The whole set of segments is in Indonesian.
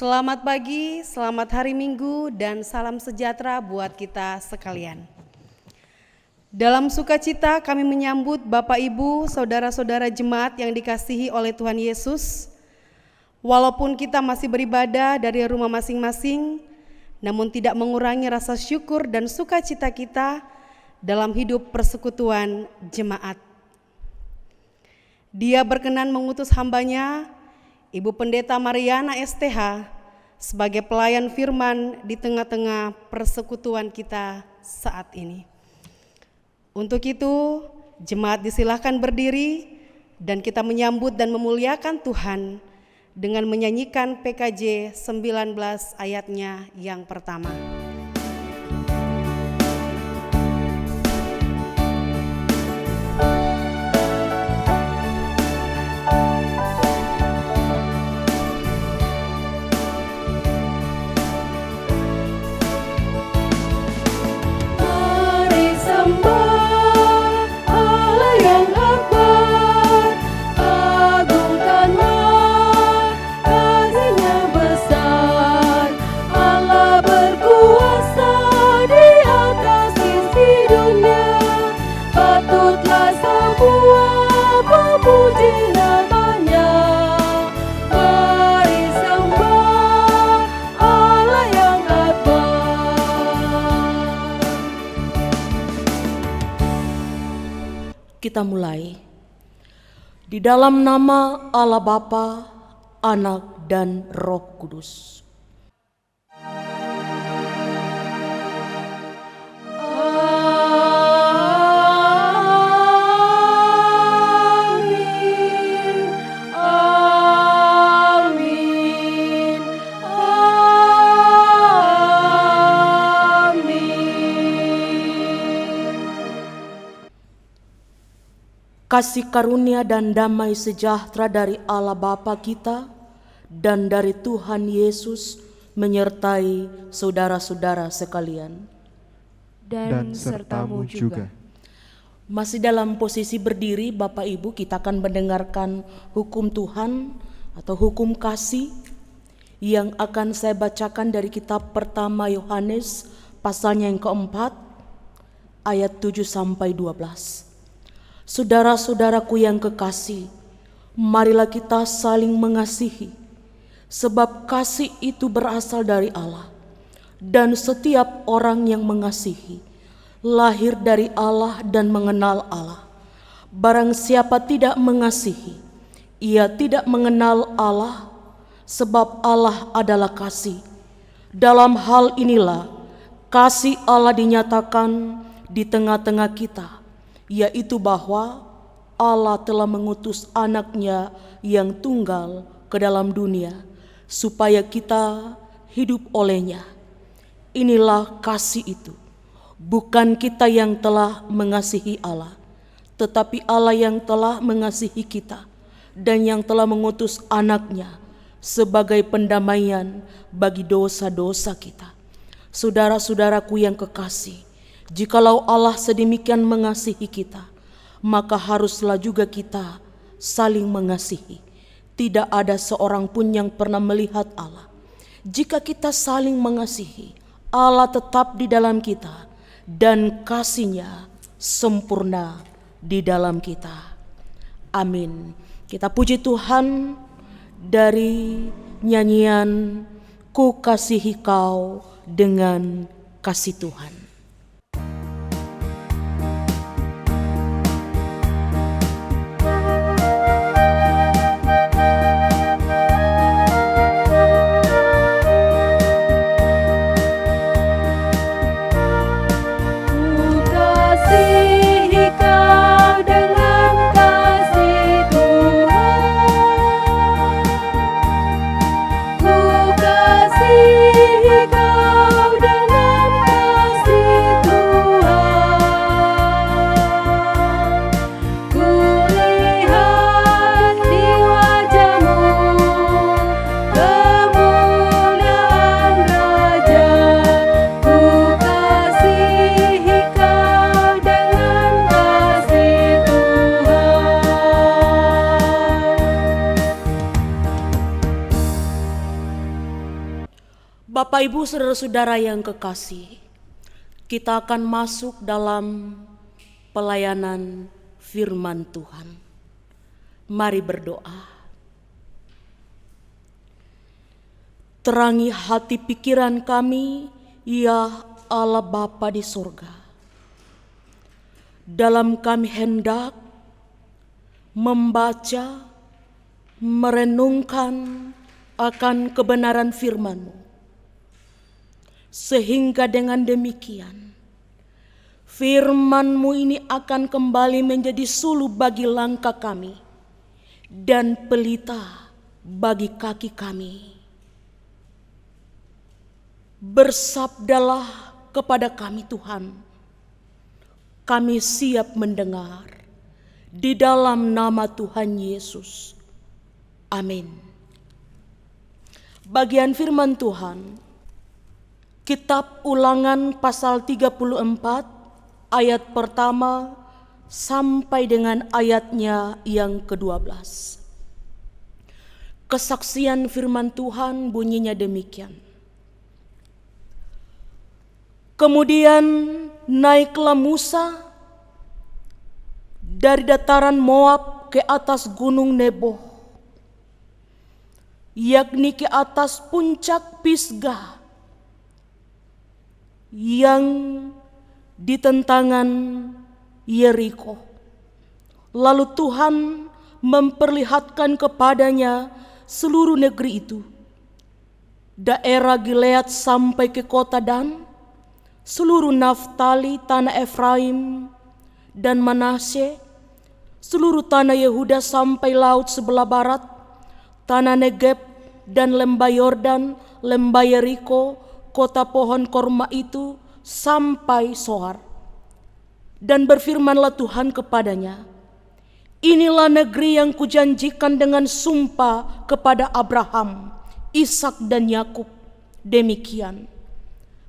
Selamat pagi, selamat hari Minggu, dan salam sejahtera buat kita sekalian. Dalam sukacita kami menyambut Bapak Ibu, saudara-saudara jemaat yang dikasihi oleh Tuhan Yesus. Walaupun kita masih beribadah dari rumah masing-masing, namun tidak mengurangi rasa syukur dan sukacita kita dalam hidup persekutuan jemaat. Dia berkenan mengutus hambanya, Ibu Pendeta Mariana STH, sebagai pelayan firman di tengah-tengah persekutuan kita saat ini. Untuk itu, jemaat disilahkan berdiri dan kita menyambut dan memuliakan Tuhan dengan menyanyikan PKJ 19 ayatnya yang pertama. Kita mulai. Di dalam nama Allah Bapa, Anak, dan Roh Kudus. Kasih karunia dan damai sejahtera dari Allah Bapa kita dan dari Tuhan Yesus menyertai saudara-saudara sekalian. Dan sertamu juga. Masih dalam posisi berdiri, Bapak Ibu, kita akan mendengarkan hukum Tuhan atau hukum kasih yang akan saya bacakan dari kitab pertama Yohanes pasalnya yang keempat ayat 7-12. Saudara-saudaraku yang kekasih, marilah kita saling mengasihi, sebab kasih itu berasal dari Allah, dan setiap orang yang mengasihi lahir dari Allah dan mengenal Allah. Barang siapa tidak mengasihi, ia tidak mengenal Allah, sebab Allah adalah kasih. Dalam hal inilah kasih Allah dinyatakan di tengah-tengah kita, yaitu bahwa Allah telah mengutus anaknya yang tunggal ke dalam dunia supaya kita hidup olehnya. Inilah kasih itu, bukan kita yang telah mengasihi Allah, tetapi Allah yang telah mengasihi kita dan yang telah mengutus anaknya sebagai pendamaian bagi dosa-dosa kita. Saudara-saudaraku yang kekasih, jikalau Allah sedemikian mengasihi kita, maka haruslah juga kita saling mengasihi. Tidak ada seorang pun yang pernah melihat Allah. Jika kita saling mengasihi, Allah tetap di dalam kita dan kasih-Nya sempurna di dalam kita. Amin. Kita puji Tuhan dari nyanyian Ku Kasihi Kau dengan Kasih Tuhan. Kau dengan kasih Bapak, Ibu, saudara-saudara yang kekasih, kita akan masuk dalam pelayanan firman Tuhan. Mari berdoa. Terangi hati pikiran kami, ya Allah Bapa di surga. Dalam kami hendak membaca, merenungkan akan kebenaran firman-Mu. Sehingga dengan demikian, firman-Mu ini akan kembali menjadi suluh bagi langkah kami dan pelita bagi kaki kami. Bersabdalah kepada kami Tuhan, kami siap mendengar di dalam nama Tuhan Yesus. Amin. Bagian firman Tuhan, Kitab Ulangan pasal 34 ayat pertama sampai dengan ayatnya yang ke-12. Kesaksian firman Tuhan bunyinya demikian. Kemudian naiklah Musa dari dataran Moab ke atas gunung Nebo, yakni ke atas puncak Pisgah yang di tentangan Yeriko. Lalu Tuhan memperlihatkan kepadanya seluruh negeri itu, daerah Gilead sampai ke kota Dan, seluruh Naftali, tanah Efraim dan Manasye, seluruh tanah Yehuda sampai laut sebelah barat, tanah Negeb dan lembah Yordan, lembah Yeriko, kota pohon korma itu sampai Soar. Dan berfirmanlah Tuhan kepadanya, inilah negeri yang kujanjikan dengan sumpah kepada Abraham, Ishak dan Yakub. Demikian,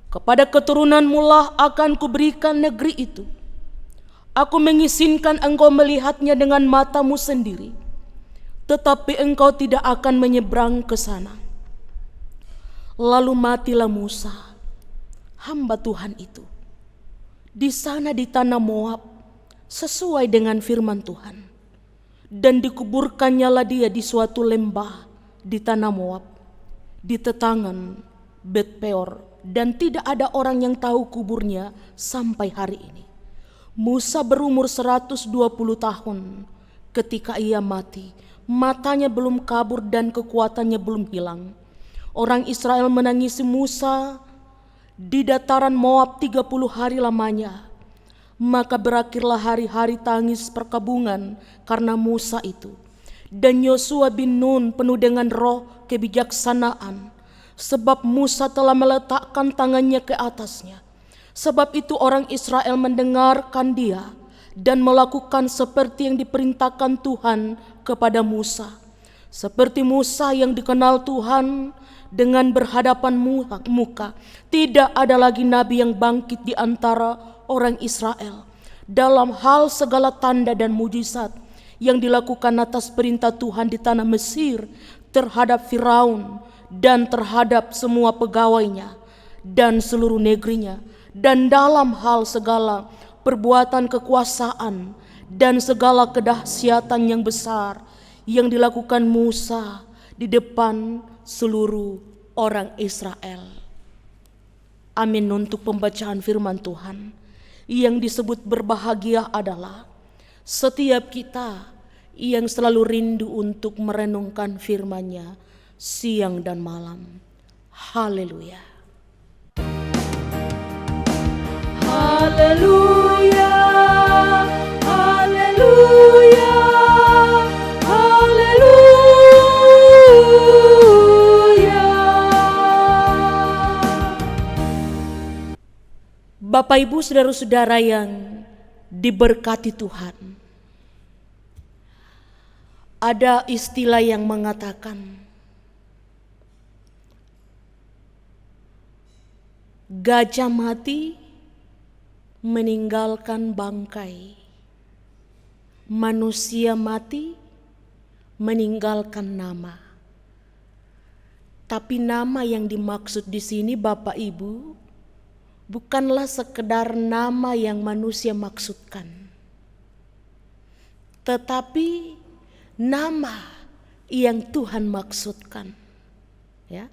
kepada keturunanmu lah akan kuberikan negeri itu. Aku mengizinkan engkau melihatnya dengan matamu sendiri, tetapi engkau tidak akan menyeberang ke sana. Lalu matilah Musa, hamba Tuhan itu, di sana di tanah Moab, sesuai dengan firman Tuhan. Dan dikuburkannyalah dia di suatu lembah di tanah Moab, di tetangan Bet Peor, dan tidak ada orang yang tahu kuburnya sampai hari ini. Musa berumur 120 tahun ketika ia mati. Matanya belum kabur dan kekuatannya belum hilang. Orang Israel menangisi Musa di dataran Moab 30 hari lamanya. Maka berakhirlah hari-hari tangis perkabungan karena Musa itu. Dan Yosua bin Nun penuh dengan roh kebijaksanaan, sebab Musa telah meletakkan tangannya ke atasnya. Sebab itu orang Israel mendengarkan dia dan melakukan seperti yang diperintahkan Tuhan kepada Musa. Seperti Musa yang dikenal Tuhan dengan berhadapan muka. Tidak ada lagi nabi yang bangkit di antara orang Israel dalam hal segala tanda dan mujizat yang dilakukan atas perintah Tuhan di tanah Mesir terhadap Firaun dan terhadap semua pegawainya dan seluruh negerinya, dan dalam hal segala perbuatan kekuasaan dan segala kedahsyatan yang besar yang dilakukan Musa di depan seluruh orang Israel. Amin. Untuk pembacaan firman Tuhan, yang disebut berbahagia adalah setiap kita yang selalu rindu untuk merenungkan firman-Nya siang dan malam. Haleluya. Haleluya. Haleluya. Haleluya. Bapak, Ibu, saudara-saudara yang diberkati Tuhan, ada istilah yang mengatakan gajah mati meninggalkan bangkai, manusia mati meninggalkan nama. Tapi nama yang dimaksud di sini Bapak Ibu bukanlah sekedar nama yang manusia maksudkan, tetapi nama yang Tuhan maksudkan. Ya.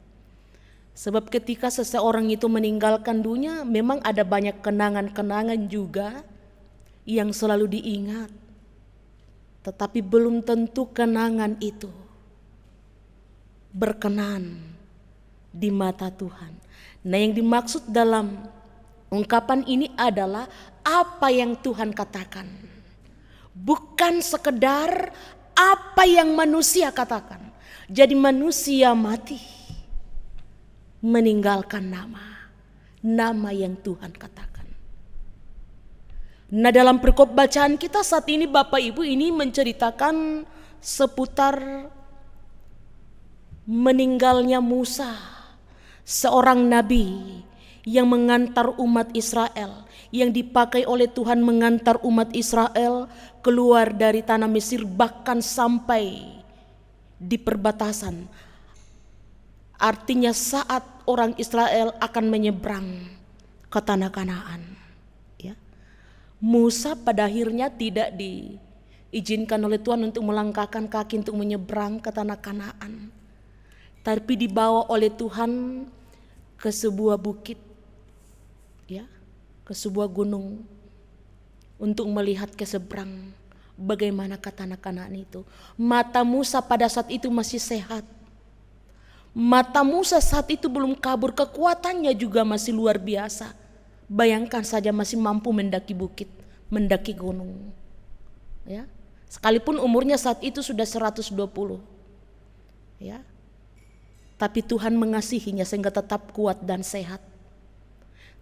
Sebab ketika seseorang itu meninggalkan dunia, memang ada banyak kenangan-kenangan juga yang selalu diingat. Tetapi belum tentu kenangan itu berkenan di mata Tuhan. Nah, yang dimaksud dalam ungkapan ini adalah apa yang Tuhan katakan, bukan sekedar apa yang manusia katakan. Jadi manusia mati meninggalkan nama yang Tuhan katakan. Nah, dalam perikop bacaan kita saat ini Bapak Ibu ini menceritakan seputar meninggalnya Musa, seorang nabi yang mengantar umat Israel, yang dipakai oleh Tuhan mengantar umat Israel keluar dari tanah Mesir, bahkan sampai di perbatasan. Artinya saat orang Israel akan menyeberang ke tanah Kanaan, ya. Musa pada akhirnya tidak diizinkan oleh Tuhan untuk melangkahkan kaki untuk menyeberang ke tanah Kanaan, tapi dibawa oleh Tuhan ke sebuah bukit, ya, ke sebuah gunung untuk melihat ke seberang bagaimana ke tanah Kanaan itu. Mata Musa pada saat itu masih sehat. Mata Musa saat itu belum kabur, kekuatannya juga masih luar biasa. Bayangkan saja masih mampu mendaki bukit, mendaki gunung. Ya. Sekalipun umurnya saat itu sudah 120. Ya. Tapi Tuhan mengasihinya sehingga tetap kuat dan sehat.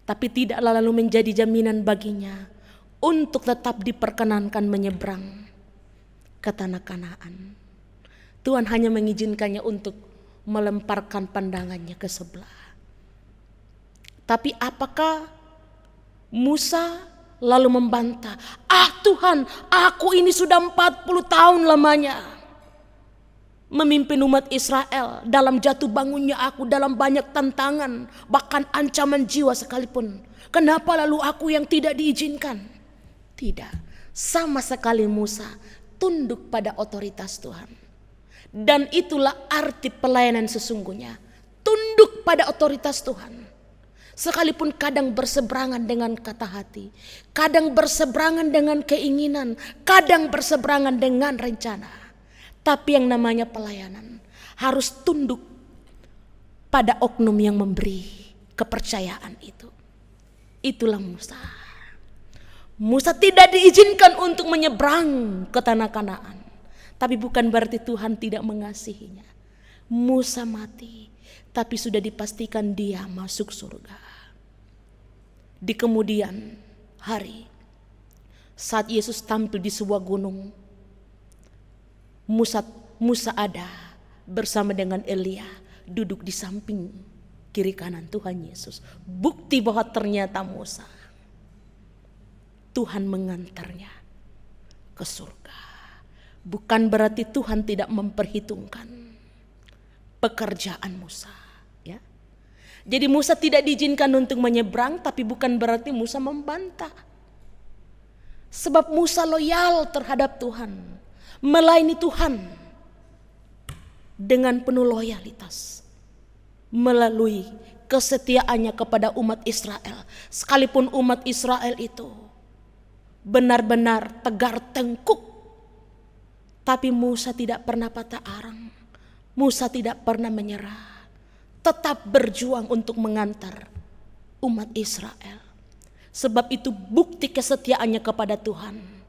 Tapi tidak lalu menjadi jaminan baginya untuk tetap diperkenankan menyeberang ke tanah Kanaan. Tuhan hanya mengizinkannya untuk melemparkan pandangannya ke sebelah. Tapi apakah Musa lalu membantah, Tuhan, aku ini sudah 40 tahun lamanya memimpin umat Israel, dalam jatuh bangunnya aku, dalam banyak tantangan, bahkan ancaman jiwa sekalipun. Kenapa lalu aku yang tidak diizinkan? Tidak, sama sekali Musa tunduk pada otoritas Tuhan. Dan itulah arti pelayanan sesungguhnya, tunduk pada otoritas Tuhan. Sekalipun kadang berseberangan dengan kata hati, kadang berseberangan dengan keinginan, kadang berseberangan dengan rencana. Tapi yang namanya pelayanan harus tunduk pada oknum yang memberi kepercayaan itu. Itulah Musa. Musa tidak diizinkan untuk menyeberang ke tanah Kanaan. Tapi bukan berarti Tuhan tidak mengasihinya. Musa mati, tapi sudah dipastikan dia masuk surga. Di kemudian hari, saat Yesus tampil di sebuah gunung, Musa ada bersama dengan Elia duduk di samping kiri kanan Tuhan Yesus. Bukti bahwa ternyata Musa, Tuhan mengantarnya ke surga. Bukan berarti Tuhan tidak memperhitungkan pekerjaan Musa, ya. Jadi Musa tidak diizinkan untuk menyeberang, tapi bukan berarti Musa membantah. Sebab Musa loyal terhadap Tuhan, melayani Tuhan dengan penuh loyalitas melalui kesetiaannya kepada umat Israel. Sekalipun umat Israel itu benar-benar tegar tengkuk, tapi Musa tidak pernah patah arang. Musa tidak pernah menyerah, tetap berjuang untuk mengantar umat Israel. Sebab itu bukti kesetiaannya kepada Tuhan.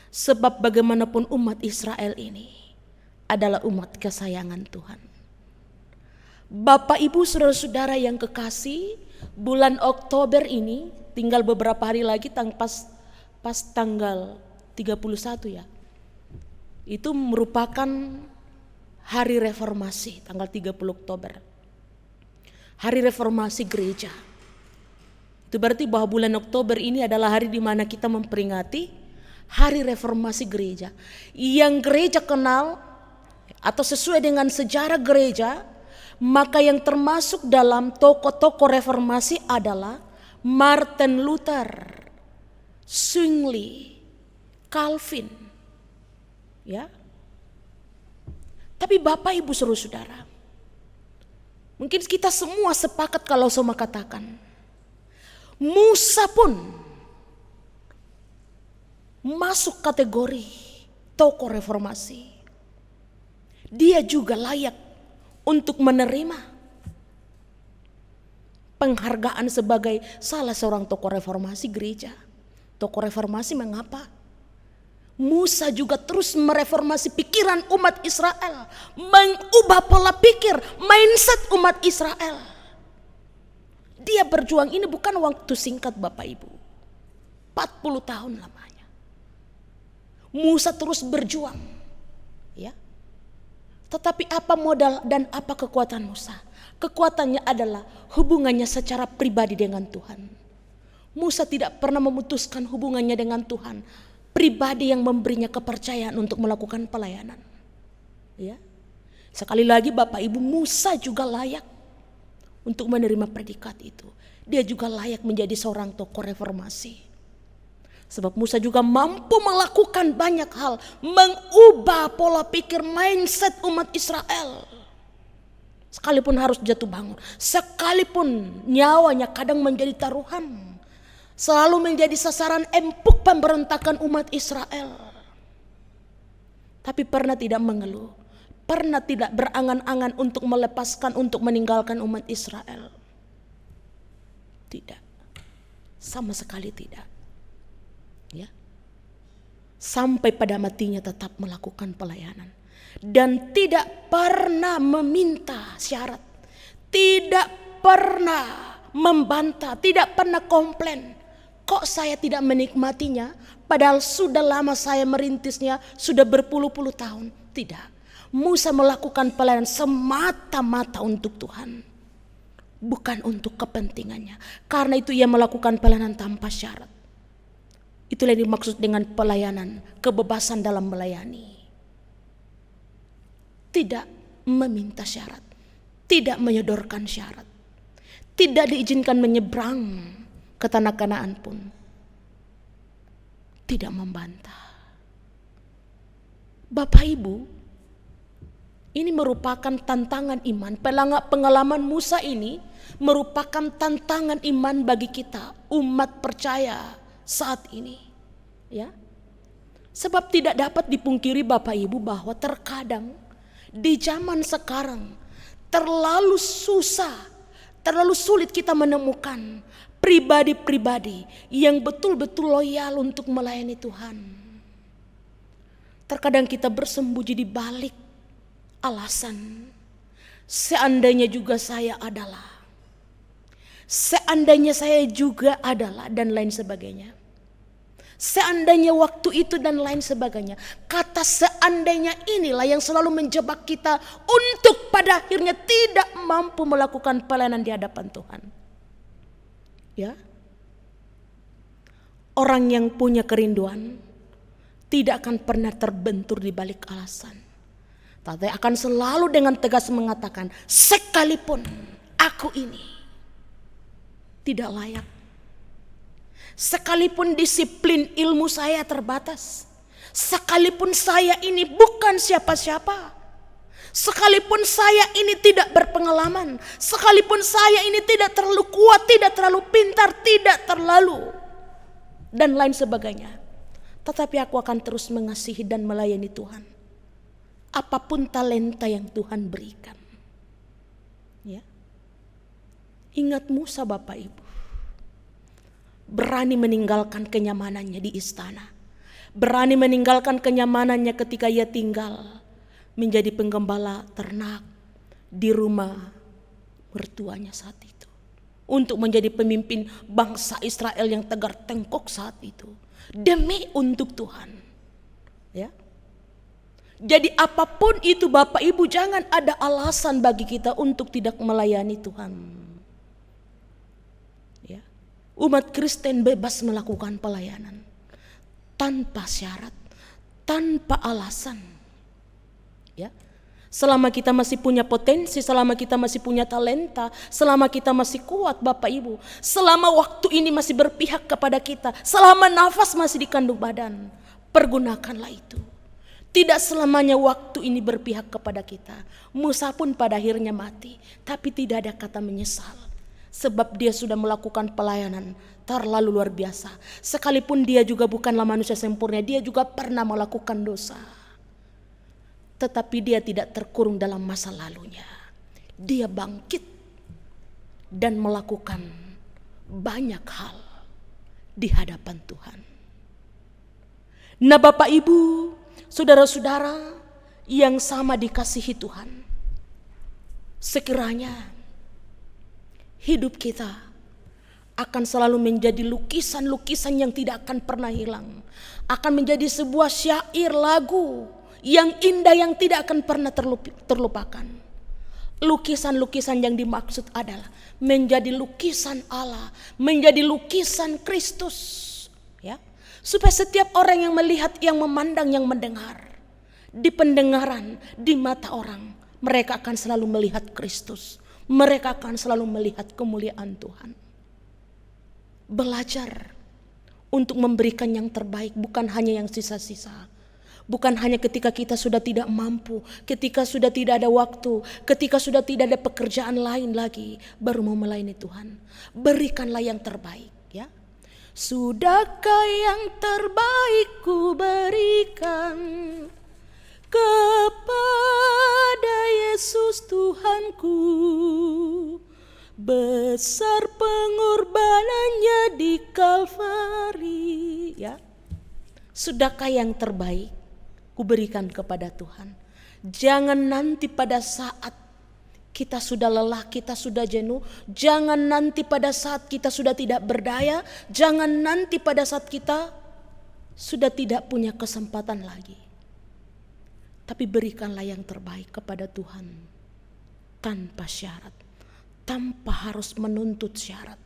Sebab bagaimanapun umat Israel ini adalah umat kesayangan Tuhan. Bapak Ibu saudara-saudara yang kekasih, bulan Oktober ini tinggal beberapa hari lagi pas tanggal 31 ya. Itu merupakan hari reformasi, tanggal 30 Oktober. Hari reformasi gereja. Itu berarti bahwa bulan Oktober ini adalah hari di mana kita memperingati hari reformasi gereja. Yang gereja kenal atau sesuai dengan sejarah gereja, Maka yang termasuk dalam tokoh-tokoh reformasi adalah Martin Luther, Zwingli, Calvin. Ya. Tapi Bapak Ibu saudara, mungkin kita semua sepakat kalau semua katakan, Musa pun masuk kategori tokoh reformasi. Dia juga layak untuk menerima penghargaan sebagai salah seorang tokoh reformasi gereja. Tokoh reformasi mengapa? Musa juga terus mereformasi pikiran umat Israel, mengubah pola pikir, mindset umat Israel. Dia berjuang ini bukan waktu singkat Bapak Ibu, 40 tahun lamanya. Musa terus berjuang, ya. Tetapi apa modal dan apa kekuatan Musa? Kekuatannya adalah hubungannya secara pribadi dengan Tuhan. Musa tidak pernah memutuskan hubungannya dengan Tuhan, pribadi yang memberinya kepercayaan untuk melakukan pelayanan. Ya. Sekali lagi Bapak Ibu, Musa juga layak untuk menerima predikat itu. Dia juga layak menjadi seorang tokoh reformasi. Sebab Musa juga mampu melakukan banyak hal, mengubah pola pikir mindset umat Israel. Sekalipun harus jatuh bangun, sekalipun nyawanya kadang menjadi taruhan, selalu menjadi sasaran empuk pemberontakan umat Israel. Tapi pernah tidak mengeluh, pernah tidak berangan-angan untuk melepaskan, untuk meninggalkan umat Israel. Tidak, sama sekali tidak. Ya. Sampai pada matinya tetap melakukan pelayanan. Dan tidak pernah meminta syarat, tidak pernah membantah, tidak pernah komplain. Kok saya tidak menikmatinya, padahal sudah lama saya merintisnya, sudah berpuluh-puluh tahun. Tidak, Musa melakukan pelayanan semata-mata untuk Tuhan, bukan untuk kepentingannya. Karena itu ia melakukan pelayanan tanpa syarat. Itulah yang dimaksud dengan pelayanan, kebebasan dalam melayani. Tidak meminta syarat, tidak menyodorkan syarat, tidak diizinkan menyeberang ke tanah Kanaan pun, tidak membantah. Bapak Ibu, ini merupakan tantangan iman. Pengalaman Musa ini merupakan tantangan iman bagi kita, umat percaya saat ini. Ya. Sebab tidak dapat dipungkiri Bapak Ibu bahwa terkadang di zaman sekarang terlalu susah, terlalu sulit kita menemukan pribadi-pribadi yang betul-betul loyal untuk melayani Tuhan. Terkadang kita bersembunyi di balik alasan, seandainya juga saya adalah, seandainya saya juga adalah, dan lain sebagainya. Seandainya waktu itu dan lain sebagainya. Kata seandainya inilah yang selalu menjebak kita untuk pada akhirnya tidak mampu melakukan pelayanan di hadapan Tuhan. Ya. Orang yang punya kerinduan tidak akan pernah terbentur di balik alasan. Tapi akan selalu dengan tegas mengatakan, sekalipun aku ini tidak layak, sekalipun disiplin ilmu saya terbatas, sekalipun saya ini bukan siapa-siapa, sekalipun saya ini tidak berpengalaman, sekalipun saya ini tidak terlalu kuat, tidak terlalu pintar, tidak terlalu dan lain sebagainya, tetapi aku akan terus mengasihi dan melayani Tuhan. Apapun talenta yang Tuhan berikan. Ya. Ingat Musa Bapak Ibu. Berani meninggalkan kenyamanannya di istana. Berani meninggalkan kenyamanannya ketika ia tinggal menjadi penggembala ternak di rumah mertuanya saat itu. Untuk menjadi pemimpin bangsa Israel yang tegar tengkok saat itu. Demi untuk Tuhan. Ya. Jadi apapun itu Bapak Ibu, jangan ada alasan bagi kita untuk tidak melayani Tuhan. Umat Kristen bebas melakukan pelayanan tanpa syarat, tanpa alasan. Ya. Selama kita masih punya potensi, selama kita masih punya talenta, selama kita masih kuat Bapak Ibu, selama waktu ini masih berpihak kepada kita, selama nafas masih di kandung badan, pergunakanlah itu. Tidak selamanya waktu ini berpihak kepada kita. Musa pun pada akhirnya mati, tapi tidak ada kata menyesal. Sebab dia sudah melakukan pelayanan terlalu luar biasa. Sekalipun dia juga bukanlah manusia sempurna, dia juga pernah melakukan dosa. Tetapi dia tidak terkurung dalam masa lalunya. Dia bangkit dan melakukan banyak hal di hadapan Tuhan. Nah Bapak Ibu, saudara-saudara yang sama dikasihi Tuhan, sekiranya hidup kita akan selalu menjadi lukisan-lukisan yang tidak akan pernah hilang. Akan menjadi sebuah syair lagu yang indah yang tidak akan pernah terlupakan. Lukisan-lukisan yang dimaksud adalah menjadi lukisan Allah, menjadi lukisan Kristus, ya. Supaya setiap orang yang melihat, yang memandang, yang mendengar, di pendengaran, di mata orang, mereka akan selalu melihat Kristus. Mereka akan selalu melihat kemuliaan Tuhan. Belajar untuk memberikan yang terbaik, bukan hanya yang sisa-sisa. Bukan hanya ketika kita sudah tidak mampu, ketika sudah tidak ada waktu, ketika sudah tidak ada pekerjaan lain lagi, baru mau melayani Tuhan. Berikanlah yang terbaik, ya. Sudahkah yang terbaik ku berikan kepada Yesus Tuhanku, besar pengorbanannya di Kalvari, ya. Sudahkah yang terbaik kuberikan kepada Tuhan? Jangan nanti pada saat kita sudah lelah, kita sudah jenuh. Jangan nanti pada saat kita sudah tidak berdaya. Jangan nanti pada saat kita sudah tidak punya kesempatan lagi. Tapi berikanlah yang terbaik kepada Tuhan tanpa syarat, tanpa harus menuntut syarat.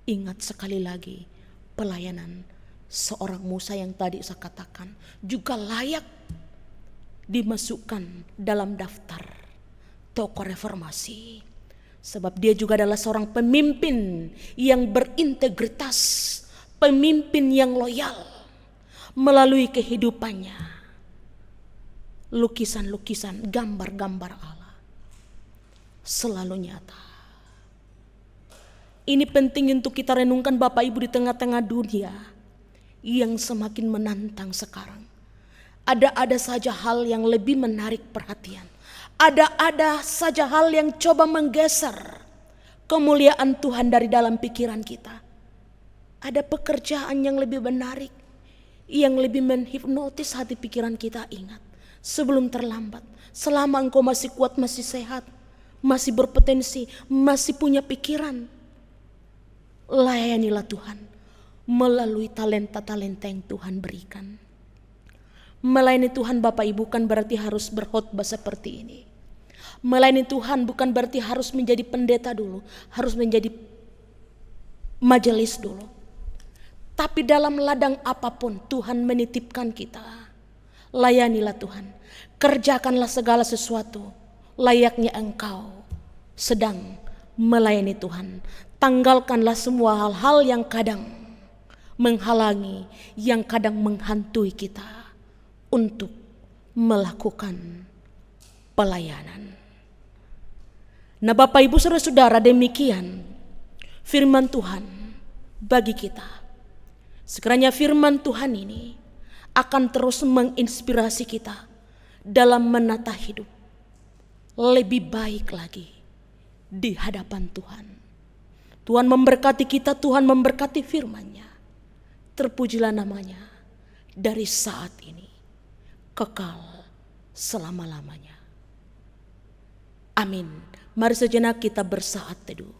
Ingat sekali lagi, pelayanan seorang Musa yang tadi saya katakan juga layak dimasukkan dalam daftar tokoh reformasi. Sebab dia juga adalah seorang pemimpin yang berintegritas, pemimpin yang loyal. Melalui kehidupannya, lukisan-lukisan, gambar-gambar Allah selalu nyata. Ini penting untuk kita renungkan Bapak Ibu di tengah-tengah dunia yang semakin menantang sekarang. Ada saja hal yang lebih menarik perhatian. Ada saja hal yang coba menggeser kemuliaan Tuhan dari dalam pikiran kita. Ada pekerjaan yang lebih menarik, yang lebih menghipnotis hati pikiran kita. Ingat, sebelum terlambat, selama engkau masih kuat, masih sehat, masih berpotensi, masih punya pikiran, layanilah Tuhan melalui talenta-talenta yang Tuhan berikan. Melayani Tuhan Bapak Ibu bukan berarti harus berkhotbah seperti ini. Melayani Tuhan bukan berarti harus menjadi pendeta dulu, harus menjadi majelis dulu. Tapi dalam ladang apapun Tuhan menitipkan kita, layanilah Tuhan. Kerjakanlah segala sesuatu layaknya engkau sedang melayani Tuhan. Tanggalkanlah semua hal-hal yang kadang menghalangi, yang kadang menghantui kita untuk melakukan pelayanan. Nah Bapak Ibu Saudara-saudara, demikian firman Tuhan bagi kita. Sekiranya firman Tuhan ini akan terus menginspirasi kita dalam menata hidup lebih baik lagi di hadapan Tuhan. Tuhan memberkati kita, Tuhan memberkati firman-Nya. Terpujilah namanya dari saat ini kekal selama-lamanya. Amin. Mari sejenak kita bersaat teduh.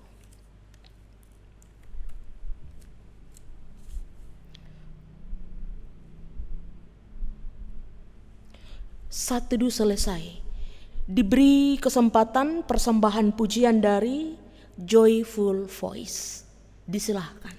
Saat teduh selesai, diberi kesempatan persembahan pujian dari Joyful Voice. Disilahkan.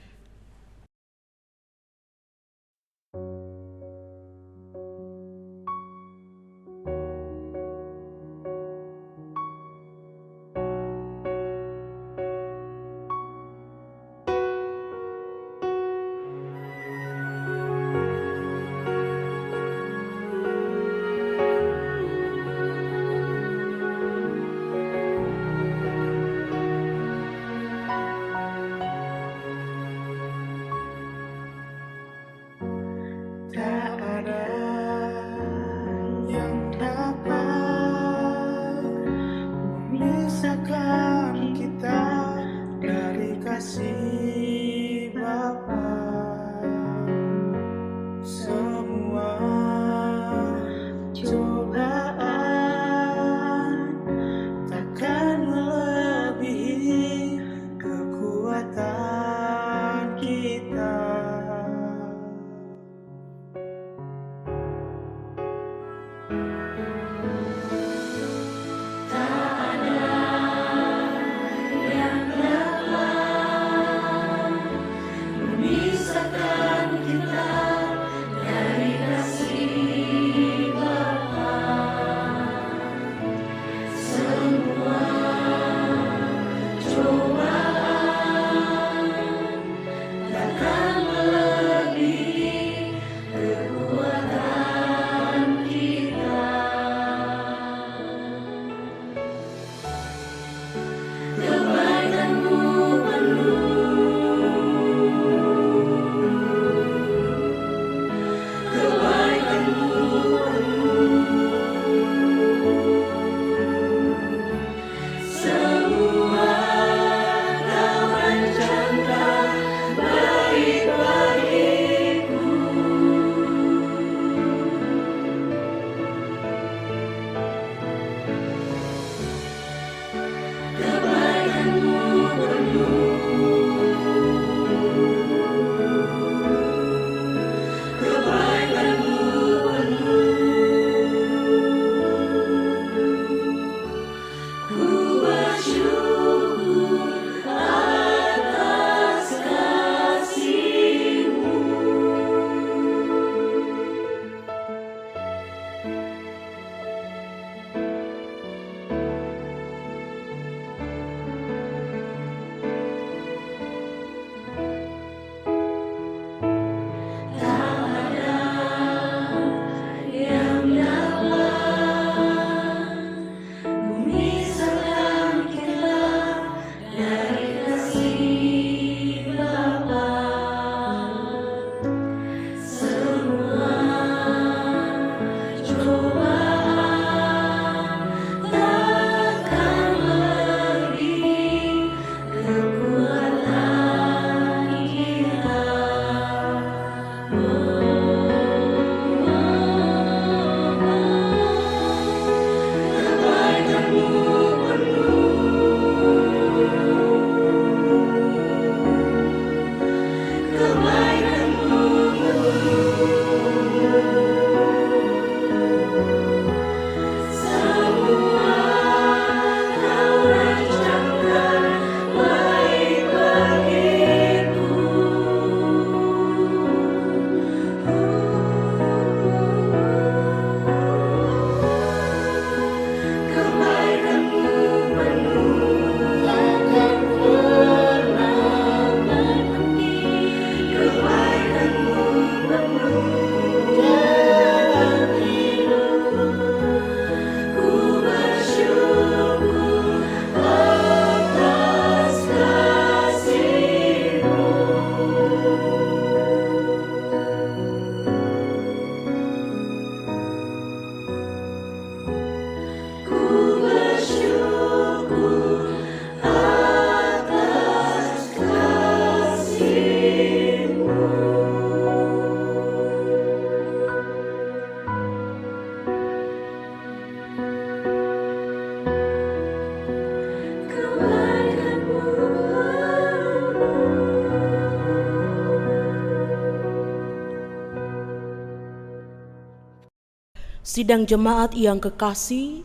Sidang jemaat yang kekasih,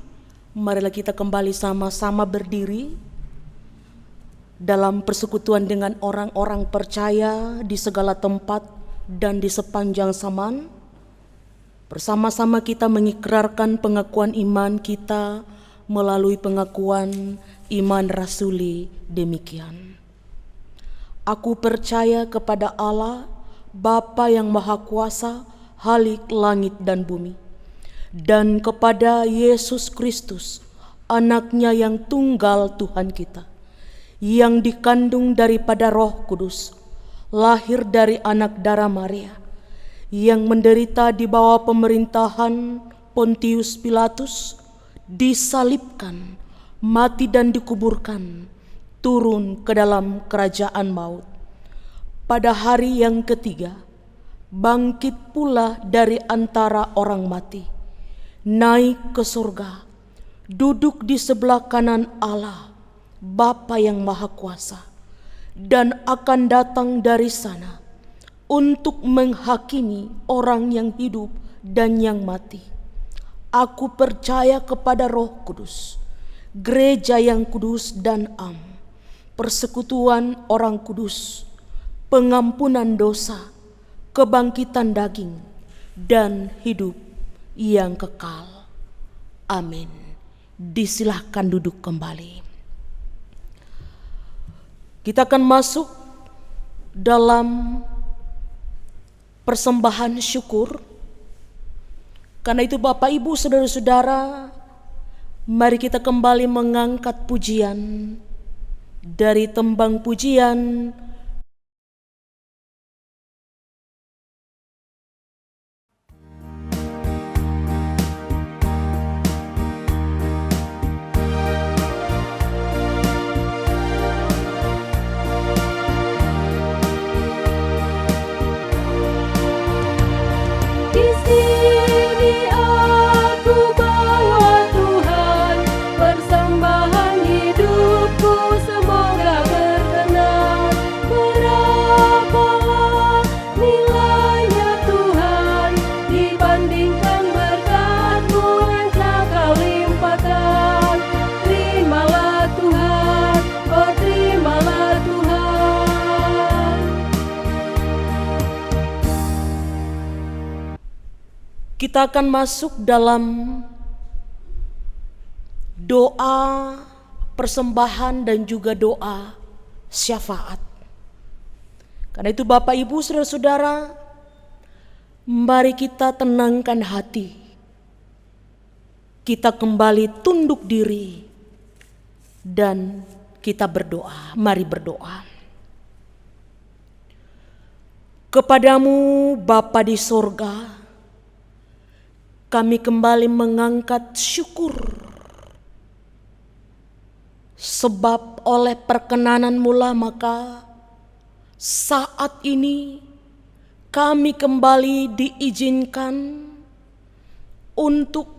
marilah kita kembali sama-sama berdiri dalam persekutuan dengan orang-orang percaya di segala tempat dan di sepanjang zaman. Bersama-sama kita mengikrarkan pengakuan iman kita melalui pengakuan iman rasuli demikian. Aku percaya kepada Allah, Bapa yang Maha Kuasa, Khalik langit dan bumi, dan kepada Yesus Kristus, anaknya yang tunggal Tuhan kita, yang dikandung daripada Roh Kudus, lahir dari anak darah Maria, yang menderita di bawah pemerintahan Pontius Pilatus, disalibkan, mati dan dikuburkan, turun ke dalam kerajaan maut. Pada hari yang ketiga, bangkit pula dari antara orang mati, naik ke surga, duduk di sebelah kanan Allah, Bapa yang Maha Kuasa, dan akan datang dari sana untuk menghakimi orang yang hidup dan yang mati. Aku percaya kepada Roh Kudus, gereja yang kudus dan am, persekutuan orang kudus, pengampunan dosa, kebangkitan daging, dan hidup yang kekal. Amin. Disilahkan duduk kembali. Kita akan masuk dalam persembahan syukur. Karena itu Bapak Ibu saudara-saudara, mari kita kembali mengangkat pujian dari tembang pujian kita akan masuk dalam doa persembahan dan juga doa syafaat. Karena itu Bapak Ibu saudara-saudara, mari kita tenangkan hati. Kita kembali tunduk diri dan kita berdoa. Mari berdoa. Kepadamu Bapa di sorga, kami kembali mengangkat syukur, sebab oleh perkenanan-Mu lah maka saat ini kami kembali diizinkan untuk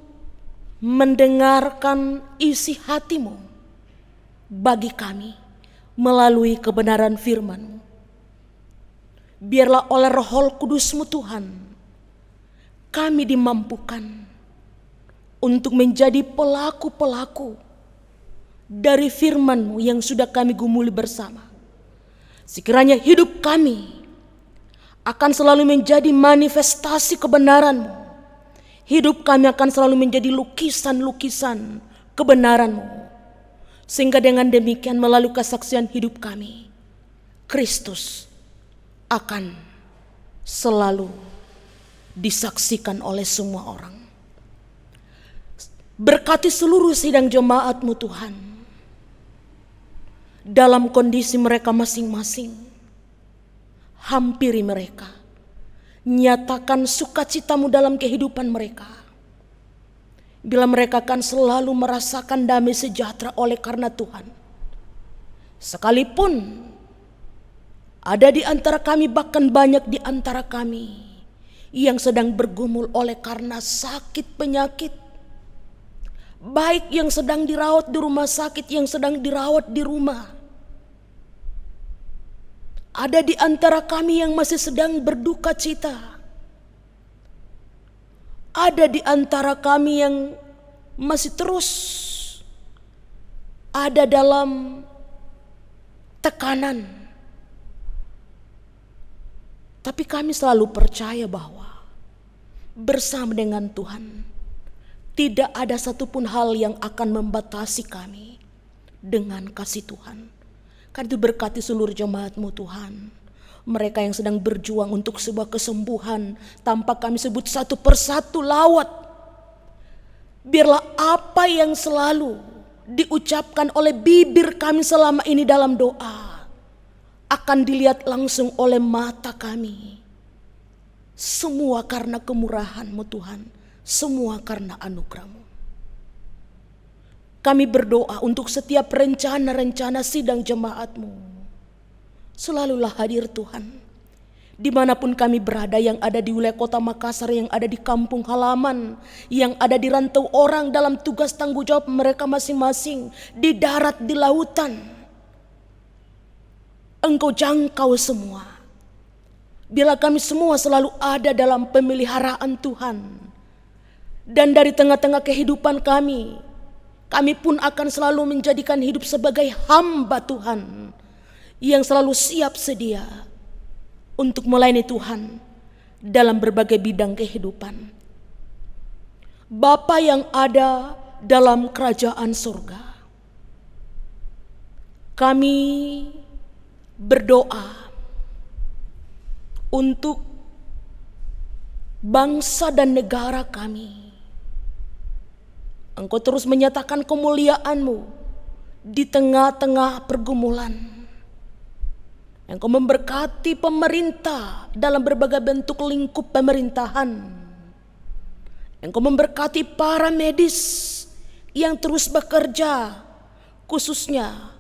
mendengarkan isi hati-Mu bagi kami melalui kebenaran firman-Mu. Biarlah oleh Roh Kudus-Mu Tuhan, kami dimampukan untuk menjadi pelaku-pelaku dari firman-Mu yang sudah kami gumuli bersama. Sekiranya hidup kami akan selalu menjadi manifestasi kebenaran-Mu. Hidup kami akan selalu menjadi lukisan-lukisan kebenaran-Mu. Sehingga dengan demikian melalui kesaksian hidup kami, Kristus akan selalu disaksikan oleh semua orang. Berkati seluruh sidang jemaat-Mu Tuhan, dalam kondisi mereka masing-masing. Hampiri mereka, nyatakan sukacita-Mu dalam kehidupan mereka. Bila mereka akan selalu merasakan damai sejahtera oleh karena Tuhan, sekalipun Ada di antara kami, bahkan banyak di antara kami yang sedang bergumul oleh karena sakit penyakit. Baik yang sedang dirawat di rumah sakit, yang sedang dirawat di rumah. Ada di antara kami yang masih sedang berduka cita. Ada di antara kami yang masih terus ada dalam tekanan. Tapi kami selalu percaya bahwa bersama dengan Tuhan tidak ada satupun hal yang akan membatasi kami dengan kasih Tuhan. Karena itu berkati seluruh jemaat-Mu Tuhan. Mereka yang sedang berjuang untuk sebuah kesembuhan tanpa kami sebut satu persatu lawat. Biarlah apa yang selalu diucapkan oleh bibir kami selama ini dalam doa akan dilihat langsung oleh mata kami. Semua karena kemurahan-Mu Tuhan, semua karena anugerah-Mu. Kami berdoa untuk setiap rencana-rencana sidang jemaat-Mu. Selalulah hadir Tuhan. Dimanapun kami berada, yang ada di wilayah kota Makassar, yang ada di kampung halaman, yang ada di rantau orang dalam tugas tanggung jawab mereka masing-masing, di darat, di lautan. Engkau jangkau semua. Bila kami semua selalu ada dalam pemeliharaan Tuhan. Dan dari tengah-tengah kehidupan kami pun akan selalu menjadikan hidup sebagai hamba Tuhan yang selalu siap sedia untuk melayani Tuhan dalam berbagai bidang kehidupan. Bapa yang ada dalam kerajaan surga, kami berdoa untuk bangsa dan negara kami. Engkau terus menyatakan kemuliaan-Mu di tengah-tengah pergumulan. Engkau memberkati pemerintah dalam berbagai bentuk lingkup pemerintahan. Engkau memberkati para medis yang terus bekerja, khususnya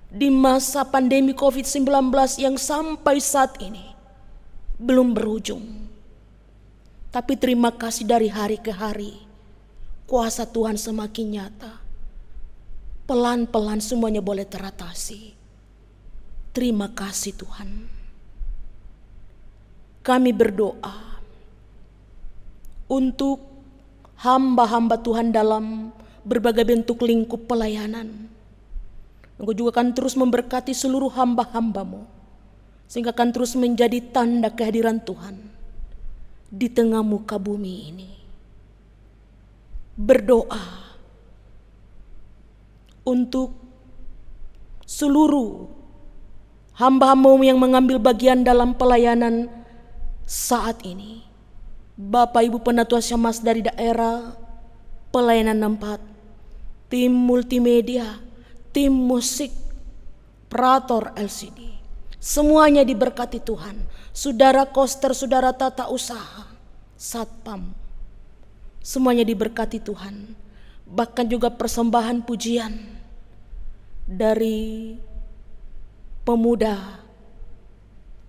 di masa pandemi COVID-19 yang sampai saat ini belum berujung. Tapi terima kasih, dari hari ke hari kuasa Tuhan semakin nyata. Pelan-pelan semuanya boleh teratasi. Terima kasih Tuhan. Kami berdoa untuk hamba-hamba Tuhan dalam berbagai bentuk lingkup pelayanan. Engkau juga akan terus memberkati seluruh hamba-hamba-Mu, sehingga akan terus menjadi tanda kehadiran Tuhan di tengah muka bumi ini. Berdoa untuk seluruh hamba-hamba-Mu yang mengambil bagian dalam pelayanan saat ini. Bapak Ibu Penatua Syamas dari daerah pelayanan 4, tim multimedia, tim musik, operator LCD, semuanya diberkati Tuhan. Saudara koster, saudara tata usaha, satpam, semuanya diberkati Tuhan. Bahkan juga persembahan pujian dari pemuda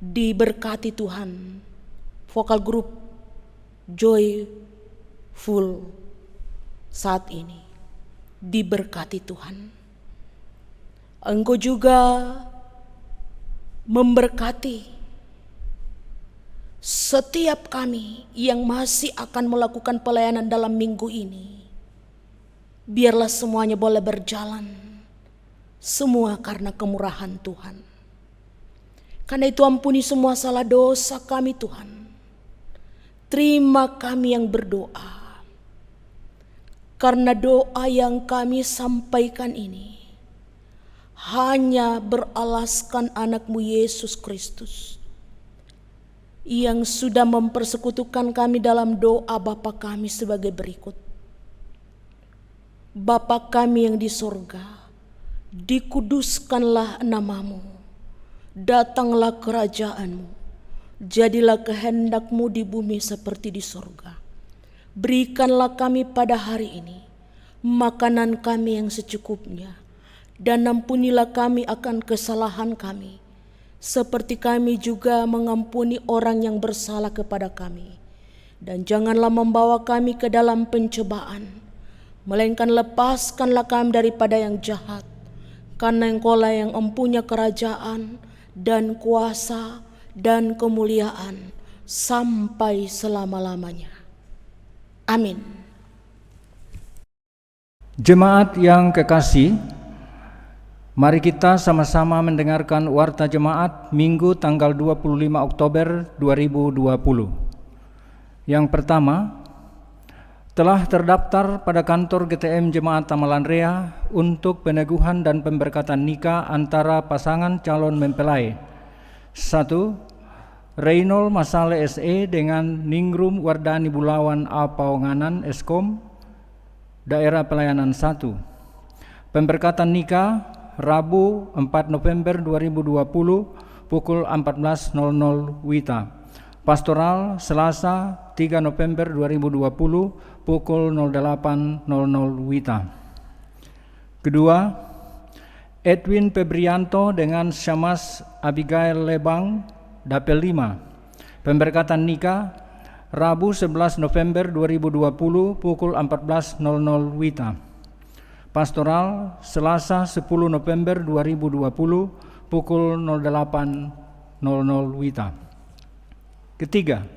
diberkati Tuhan. Vokal grup Joyful saat ini diberkati Tuhan. Engkau juga memberkati setiap kami yang masih akan melakukan pelayanan dalam minggu ini. Biarlah semuanya boleh berjalan, semua karena kemurahan Tuhan. Karena itu ampuni semua salah dosa kami Tuhan. Terima kami yang berdoa. Karena doa yang kami sampaikan ini hanya beralaskan anak-Mu Yesus Kristus, yang sudah mempersekutukan kami dalam doa Bapa kami sebagai berikut. Bapa kami yang di sorga, dikuduskanlah nama-Mu, datanglah kerajaan-Mu, jadilah kehendak-Mu di bumi seperti di sorga. Berikanlah kami pada hari ini makanan kami yang secukupnya, dan ampunilah kami akan kesalahan kami, seperti kami juga mengampuni orang yang bersalah kepada kami. Dan janganlah membawa kami ke dalam pencobaan, melainkan lepaskanlah kami daripada yang jahat. Karena Engkaulah yang mempunyai kerajaan dan kuasa dan kemuliaan sampai selama-lamanya. Amin. Jemaat yang kekasih, mari kita sama-sama mendengarkan Warta Jemaat Minggu tanggal 25 Oktober 2020. Yang pertama, telah terdaftar pada kantor GTM Jemaat Tamalan Rea untuk peneguhan dan pemberkatan nikah antara pasangan calon mempelai. 1. Reynold Masale SE dengan Ningrum Wardani Bulawan A. Paonganan Eskom, Daerah Pelayanan 1. Pemberkatan nikah Rabu 4 November 2020 pukul 14.00 WITA. Pastoral Selasa 3 November 2020 pukul 08.00 WITA. Kedua, Edwin Febrianto dengan Syamas Abigail Lebang, Dapel 5. Pemberkatan nikah Rabu 11 November 2020 pukul 14.00 WITA. Pastoral Selasa 10 November 2020 pukul 08.00 WITA. Ketiga,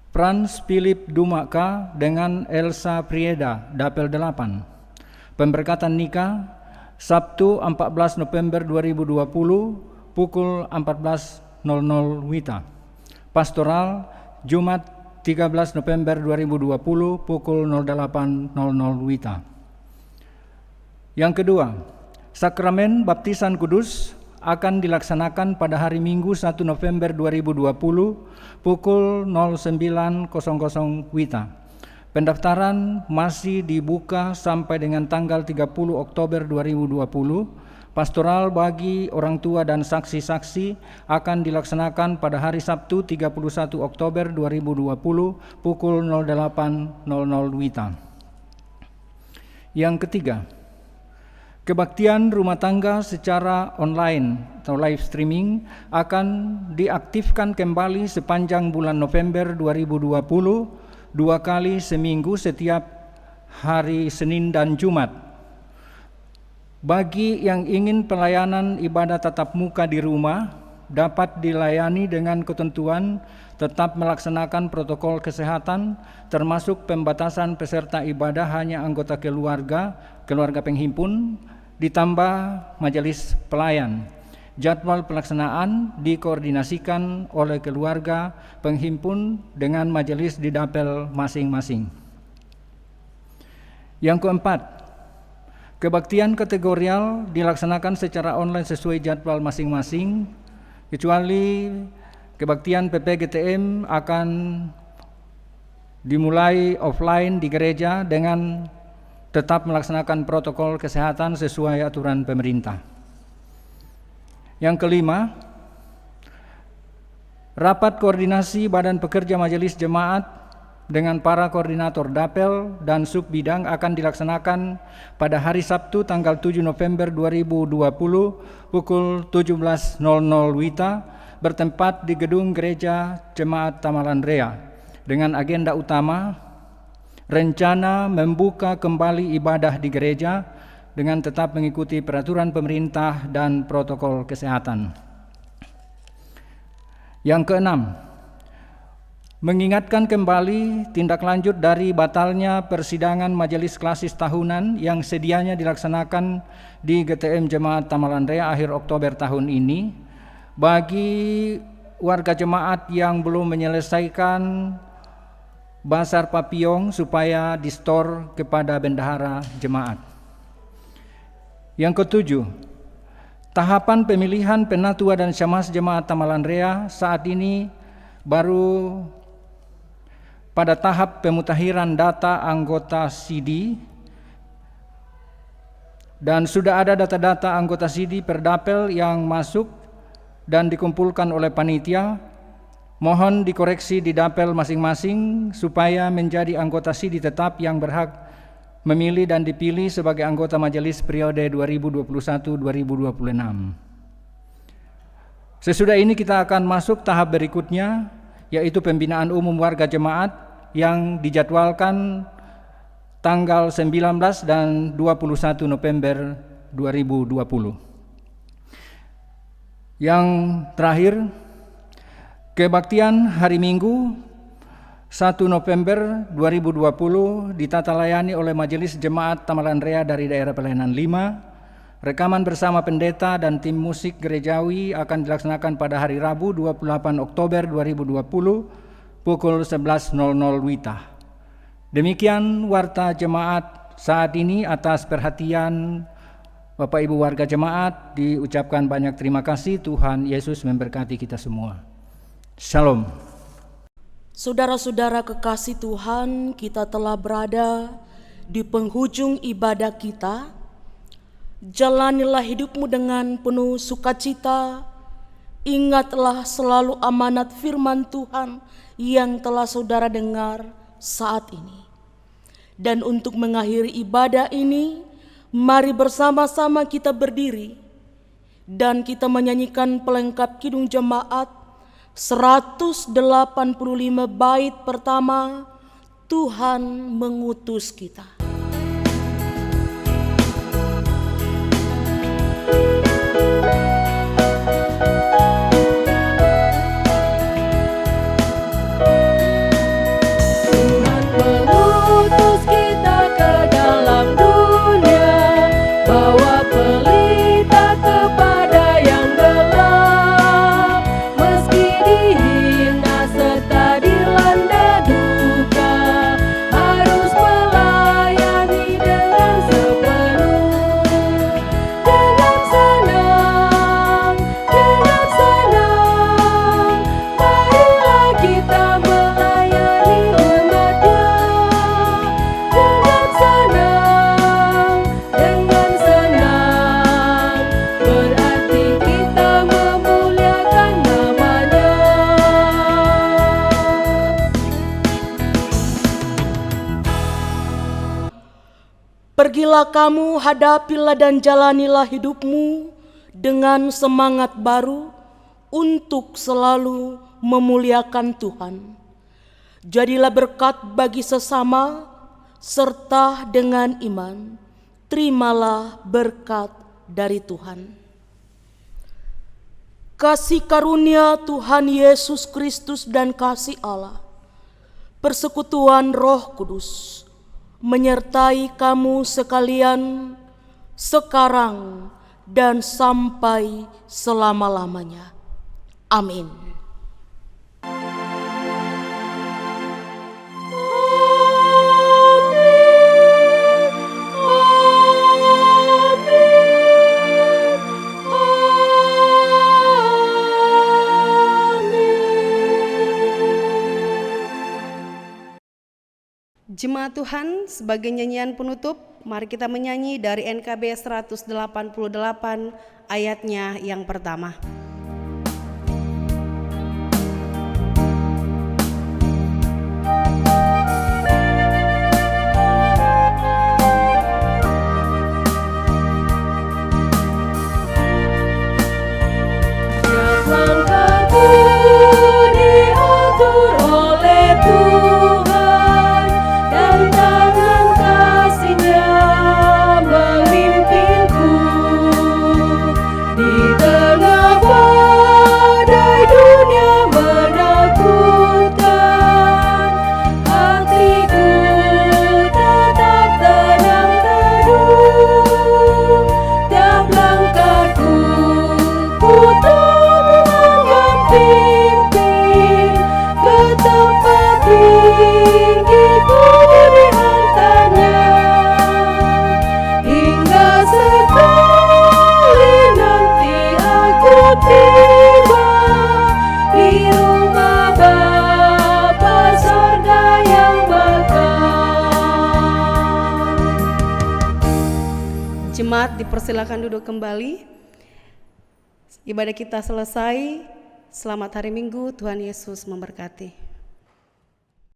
Frans Philip Dumaka dengan Elsa Prieda, Dapel 8. Pemberkatan nikah Sabtu 14 November 2020 pukul 14.00 WITA. Pastoral Jumat 13 November 2020 pukul 08.00 WITA. Yang kedua, Sakramen Baptisan Kudus akan dilaksanakan pada hari Minggu 1 November 2020 pukul 09.00 WITA. Pendaftaran masih dibuka sampai dengan tanggal 30 Oktober 2020. Pastoral bagi orang tua dan saksi-saksi akan dilaksanakan pada hari Sabtu 31 Oktober 2020 pukul 08.00 WITA. Yang ketiga, kebaktian rumah tangga secara online atau live streaming akan diaktifkan kembali sepanjang bulan November 2020 2 kali seminggu setiap hari Senin dan Jumat. Bagi yang ingin pelayanan ibadah tatap muka di rumah dapat dilayani dengan ketentuan tetap melaksanakan protokol kesehatan termasuk pembatasan peserta ibadah hanya anggota keluarga penghimpun ditambah majelis pelayan. Jadwal pelaksanaan dikoordinasikan oleh keluarga penghimpun dengan majelis di dapel masing-masing. Yang keempat, kebaktian kategorial dilaksanakan secara online sesuai jadwal masing-masing, kecuali kebaktian PPGTM akan dimulai offline di gereja dengan tetap melaksanakan protokol kesehatan sesuai aturan pemerintah. Yang kelima, rapat koordinasi Badan Pekerja Majelis Jemaat dengan para koordinator dapel dan sub bidang akan dilaksanakan pada hari Sabtu tanggal 7 November 2020 pukul 17.00 WITA bertempat di Gedung Gereja Jemaat Tamalan Rea dengan agenda utama rencana membuka kembali ibadah di gereja dengan tetap mengikuti peraturan pemerintah dan protokol kesehatan. Yang keenam, mengingatkan kembali tindak lanjut dari batalnya persidangan majelis klasis tahunan yang sedianya dilaksanakan di GTM Jemaat Tamalan Rea akhir Oktober tahun ini. Bagi warga jemaat yang belum menyelesaikan Basar Papiyong supaya distor kepada bendahara jemaat. Yang ketujuh, tahapan pemilihan penatua dan syamas jemaat Tamalan Rea saat ini baru pada tahap pemutahiran data anggota CD dan sudah ada data-data anggota CD per dapel yang masuk dan dikumpulkan oleh panitia. Mohon dikoreksi di dapel masing-masing supaya menjadi anggota CD tetap yang berhak memilih dan dipilih sebagai anggota majelis periode 2021-2026. Sesudah ini kita akan masuk tahap berikutnya, yaitu pembinaan umum warga jemaat yang dijadwalkan tanggal 19 dan 21 November 2020. Yang terakhir, kebaktian hari Minggu 1 November 2020 ditata layani oleh Majelis Jemaat Tamalan Rea dari daerah pelayanan 5. Rekaman bersama pendeta dan tim musik gerejawi akan dilaksanakan pada hari Rabu 28 Oktober 2020 pukul 11.00 WITA. Demikian warta jemaat saat ini. Atas perhatian Bapak Ibu warga jemaat diucapkan banyak terima kasih. Tuhan Yesus memberkati kita semua. Shalom. Saudara-saudara kekasih Tuhan, kita telah berada di penghujung ibadah kita. Jalanilah hidupmu dengan penuh sukacita. Ingatlah selalu amanat firman Tuhan yang telah saudara dengar saat ini. Dan untuk mengakhiri ibadah ini, mari bersama-sama kita berdiri dan kita menyanyikan pelengkap kidung jemaat 185 bait pertama, Tuhan mengutus kita. Pergilah kamu, hadapilah dan jalanilah hidupmu dengan semangat baru untuk selalu memuliakan Tuhan. Jadilah berkat bagi sesama serta dengan iman. Terimalah berkat dari Tuhan. Kasih karunia Tuhan Yesus Kristus dan kasih Allah, persekutuan Roh Kudus menyertai kamu sekalian sekarang dan sampai selama-lamanya. Amin. Jemaat Tuhan, sebagai nyanyian penutup, mari kita menyanyi dari NKB 188 ayatnya yang pertama. Jemaat dipersilakan duduk kembali. Ibadah kita selesai. Selamat hari Minggu, Tuhan Yesus memberkati.